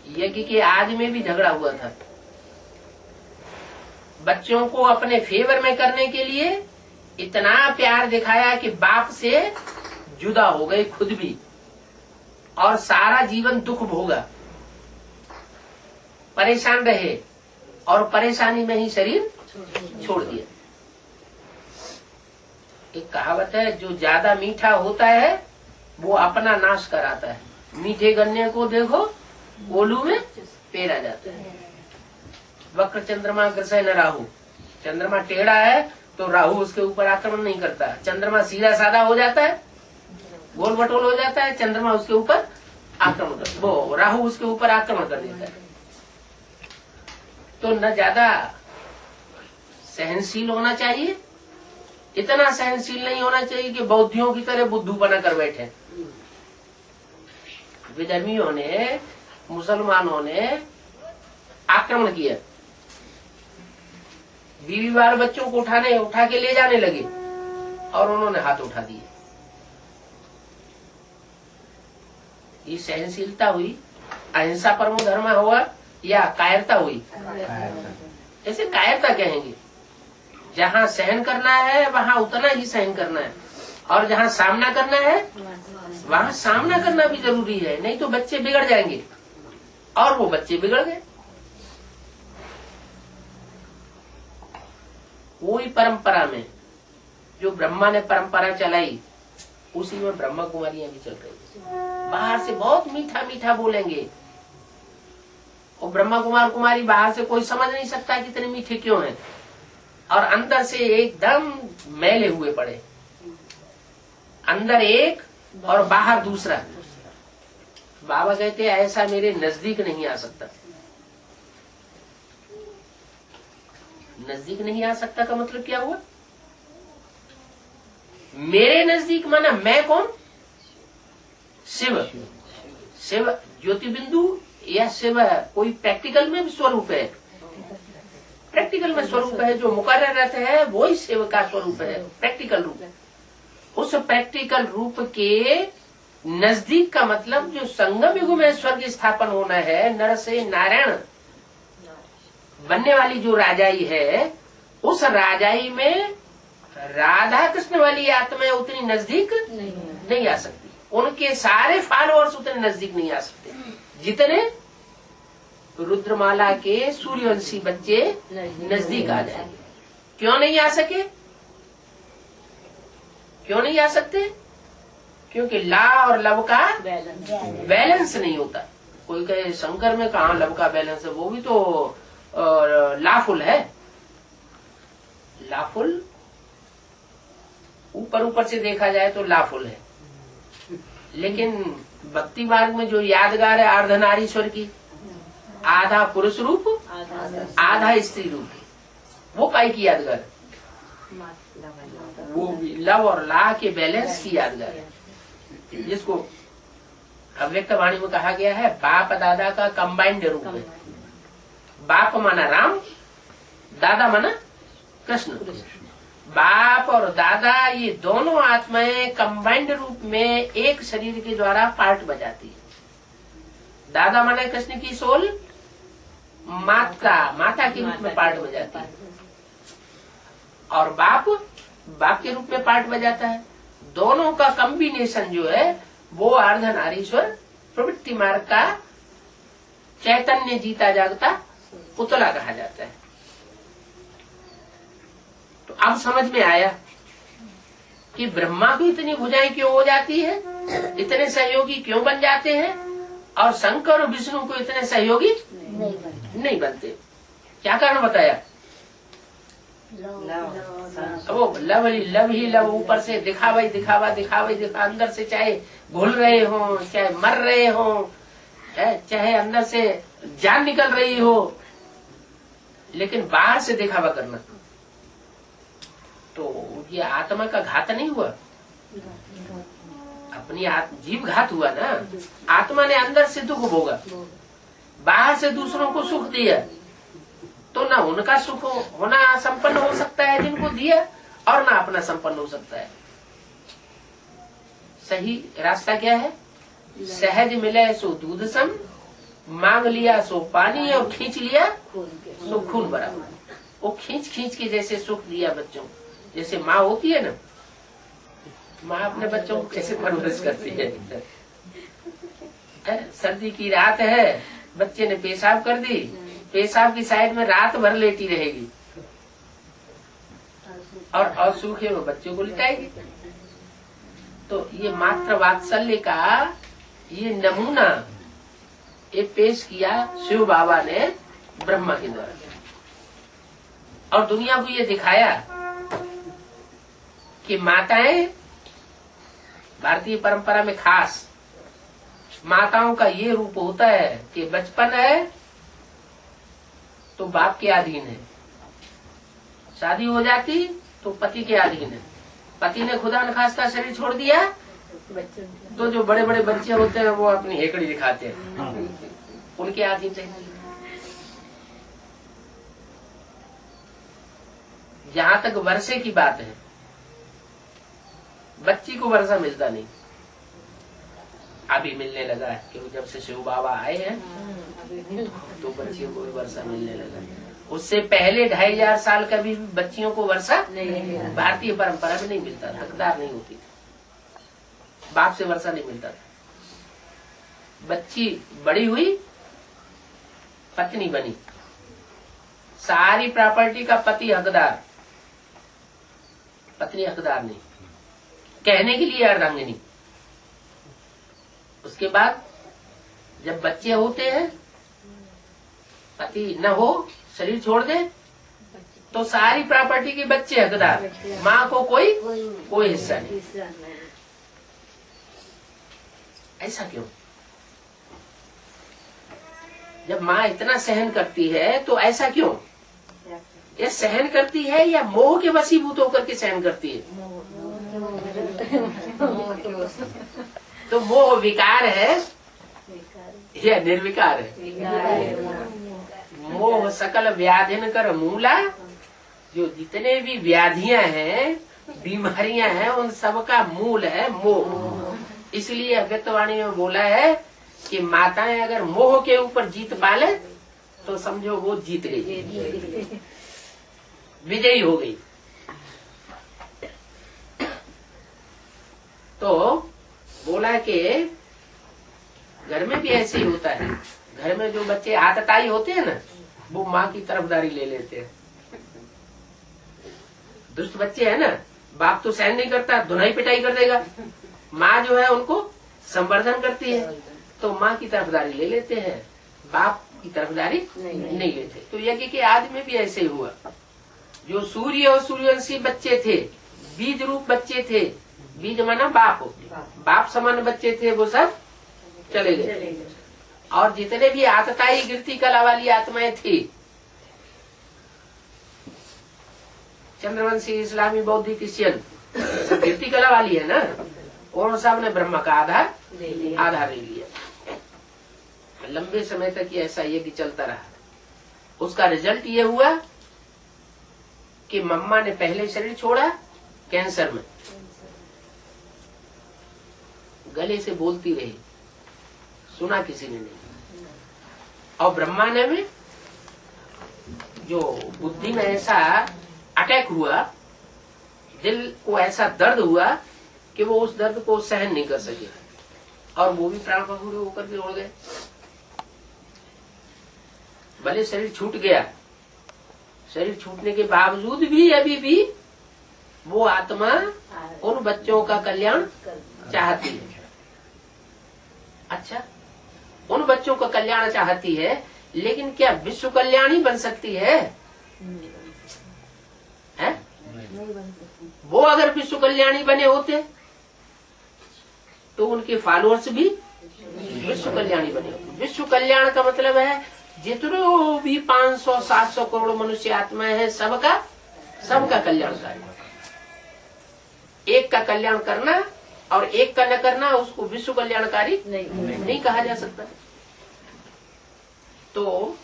यज्ञ के आदि में भी झगड़ा हुआ था। बच्चों को अपने फेवर में करने के लिए इतना प्यार दिखाया कि बाप से जुदा हो गए खुद भी, और सारा जीवन दुख भोगा, परेशान रहे और परेशानी में ही शरीर छोड़ दिया। एक कहावत है, जो ज्यादा मीठा होता है वो अपना नाश कराता है। मीठे गन्ने को देखो गोलू में पेरा जाता है। वक्र चंद्रमा ग्रसय न राहु, चंद्रमा टेढ़ा है तो राहु उसके ऊपर आक्रमण नहीं करता। चंद्रमा सीधा साधा हो जाता है, गोल बटोल हो जाता है, चंद्रमा उसके ऊपर आक्रमण कर, वो राहु उसके ऊपर आक्रमण कर देता है। तो न ज्यादा सहनशील होना चाहिए, इतना सहनशील नहीं होना चाहिए कि बौद्धियों की तरह बुद्धू बना कर बैठे। विधर्मियों ने, मुसलमानों ने आक्रमण किया, बीवी बार बच्चों को उठा के ले जाने लगे और उन्होंने हाथ उठा दिए। ये सहनशीलता हुई? अहिंसा परमो धर्म हुआ या कायरता हुई? ऐसे कायरता कहेंगे। जहाँ सहन करना है वहाँ उतना ही सहन करना है, और जहाँ सामना करना है वहाँ सामना करना भी जरूरी है, नहीं तो बच्चे बिगड़ जाएंगे। और वो बच्चे बिगड़ गए। वही परंपरा में जो ब्रह्मा ने परंपरा चलाई, उसी में ब्रह्मा कुमारियां भी चल रही। बाहर से बहुत मीठा मीठा बोलेंगे, और ब्रह्मा कुमार कुमारी बाहर से कोई समझ नहीं सकता कितने मीठे क्यों हैं, और अंदर से एकदम मैले हुए पड़े। अंदर एक और बाहर दूसरा। बाबा कहते हैं ऐसा मेरे नजदीक नहीं आ सकता। नजदीक नहीं आ सकता का मतलब क्या हुआ? मेरे नजदीक माना मैं कौन? शिव। शिव ज्योति बिंदु या शिव कोई प्रैक्टिकल में भी स्वरूप है? प्रैक्टिकल में स्वरूप है, जो मुकर्रर रहते हैं वही शिव का स्वरूप है, प्रैक्टिकल रूप। उस प्रैक्टिकल रूप के नजदीक का मतलब जो संगम युग में स्वर्ग स्थापन होना है, नर से नारायण बनने वाली जो राजाई है, उस राजाई में राधा कृष्ण वाली आत्मा उतनी नजदीक नहीं आ सकती। उनके सारे फॉलोअर्स उतने नजदीक नहीं आ सकते जितने रुद्रमाला के सूर्यवंशी बच्चे नजदीक आ जाए। क्यों नहीं आ सके? क्यों नहीं आ सकते? क्योंकि ला और लव का बैलेंस नहीं होता। कोई कहे शंकर में कहाँ लव का बैलेंस है, वो भी तो लाफुल है। लाफुल ऊपर ऊपर से देखा जाए तो लाफुल है, लेकिन भक्ति मार्ग में जो यादगार है अर्धनारीश्वर की, आधा पुरुष रूप आधा स्त्री रूप, वो काई की यादगार? वो लव और ला के बैलेंस की यादगार है, जिसको अव्यक्त वाणी में कहा गया है बाप दादा का कंबाइंड रूप है। बाप माना राम, दादा माना कृष्ण। बाप और दादा ये दोनों आत्माएं कंबाइंड रूप में एक शरीर के द्वारा पार्ट बजाती है। दादा माना कृष्ण की सोल, माता के रूप में पार्ट बजाती है, और बाप के रूप में पार्ट बजाता है। दोनों का कॉम्बिनेशन जो है वो अर्धनारीश्वर प्रवृत्ति मार्ग का चैतन्य जीता जागता पुतला कहा जाता है। तो अब समझ में आया कि ब्रह्मा को इतनी भुजाएं क्यों हो जाती है, इतने सहयोगी क्यों बन जाते हैं, और शंकर और विष्णु को इतने सहयोगी नहीं बनते। क्या कारण बताया? वो लव ही लव, ऊपर से दिखावा ही दिखावा, अंदर से चाहे घुल रहे हो, चाहे मर रहे हो, चाहे अंदर से जान निकल रही हो, लेकिन बाहर से दिखावा करना, तो ये आत्मा का घात नहीं हुआ? अपनी जीव घात हुआ ना। आत्मा ने अंदर से दुख भोगा, बाहर से दूसरों को सुख दिया, तो ना उनका सुख होना संपन्न हो सकता है जिनको दिया, और ना अपना संपन्न हो सकता है। सही रास्ता क्या है? सहज मिले सो दूध सम, मांग लिया सो पानी और खींच लिया सो खून बराबर। वो खींच खींच के जैसे सुख दिया बच्चों, जैसे माँ होती है ना, माँ अपने बच्चों को कैसे परवरिश करती है। सर्दी की रात है, बच्चे ने पेशाब कर दी, पेशाब की साइड में रात भर लेटी रहेगी और सूखे में बच्चों को लिटाएगी। तो ये मातृ वात्सल्य का ये नमूना ये पेश किया शिव बाबा ने ब्रह्मा के द्वारा, और दुनिया को ये दिखाया कि माताएं, भारतीय परंपरा में खास माताओं का ये रूप होता है कि बचपन है तो बाप के अधीन है, शादी हो जाती तो पति के अधीन है, पति ने खुदा न खास्ता शरीर छोड़ दिया तो जो बड़े बड़े बच्चे होते हैं वो अपनी हेकड़ी दिखाते हैं, उनके अधीन रहती है। जहाँ तक वर्षे की बात है, बच्ची को वर्षा मिलता नहीं, अभी मिलने लगा है क्योंकि जब से शिव बाबा आए हैं तो बच्चियों को भी वर्षा मिलने लगा। उससे पहले 2500 साल का भी बच्चियों को वर्षा भारतीय परंपरा में नहीं मिलता, हकदार नहीं होती थी, बाप से वर्षा नहीं मिलता था। बच्ची बड़ी हुई, पत्नी बनी, सारी प्रॉपर्टी का पति हकदार, पत्नी हकदार नहीं, कहने के लिए अर्धांगिनी। उसके बाद जब बच्चे होते हैं, पति न हो, शरीर छोड़ दे, तो सारी प्रॉपर्टी के बच्चे हकदार, माँ को कोई हिस्सा नहीं। ऐसा क्यों? जब माँ इतना सहन करती है तो ऐसा क्यों? ये सहन करती है या मोह के वशीभूत होकर के सहन करती है? तो मोह विकार है या निर्विकार है? मोह सकल व्याधिन कर मूला, जो जितने भी व्याधियां हैं, बीमारियां हैं, उन सब का मूल है मोह। इसलिए अव्यक्तवाणी में बोला है कि माताएं अगर मोह के ऊपर जीत पाले तो समझो वो जीत गई, विजयी हो गई। तो बोला कि घर में भी ऐसे ही होता है, घर में जो बच्चे आतताई होते हैं ना, वो माँ की तरफदारी ले लेते हैं। दुष्ट बच्चे हैं ना, बाप तो सहन नहीं करता, धुनाई पिटाई कर देगा, माँ जो है उनको संवर्धन करती है, तो माँ की तरफदारी ले लेते हैं, बाप की तरफदारी नहीं लेते। तो यज्ञ के आदि में भी ऐसे ही हुआ। जो सूर्य और सूर्यवंशी बच्चे थे, बीज रूप बच्चे थे, बीज माना बाप, बाप समान बच्चे थे, वो सब चले गए। और जितने भी आतताई गिरती कला वाली आत्माएं थी, चंद्रवंशी, इस्लामी, बौद्धिक, क्रिश्चियन, सब गिरती कला वाली है ना, और सब ने ब्रह्म का आधार ले लिया। लंबे समय तक ये ऐसा यज्ञ चलता रहा। उसका रिजल्ट ये हुआ कि मम्मा ने पहले शरीर छोड़ा कैंसर में, गले से बोलती रही, सुना किसी ने नहीं। और ब्रह्मा ने में जो बुद्धि में ऐसा अटैक हुआ, दिल को ऐसा दर्द हुआ कि वो उस दर्द को सहन नहीं कर सके, और वो भी प्राण पखुड़े होकर के उड़ गए। भले शरीर छूट गया, शरीर छूटने के बावजूद भी अभी भी वो आत्मा उन बच्चों का कल्याण चाहती है। अच्छा, उन बच्चों का कल्याण चाहती है, लेकिन क्या विश्व कल्याणी बन सकती है? वो अगर विश्व कल्याणी बने होते तो उनके फॉलोअर्स भी विश्व कल्याणी बने होते। विश्व कल्याण का मतलब है जितने भी 500-700 करोड़ मनुष्य आत्माएं हैं, सबका कल्याण करना। एक का कल्याण करना और एक का न करना, उसको विश्व कल्याणकारी नहीं कहा जा सकता। तो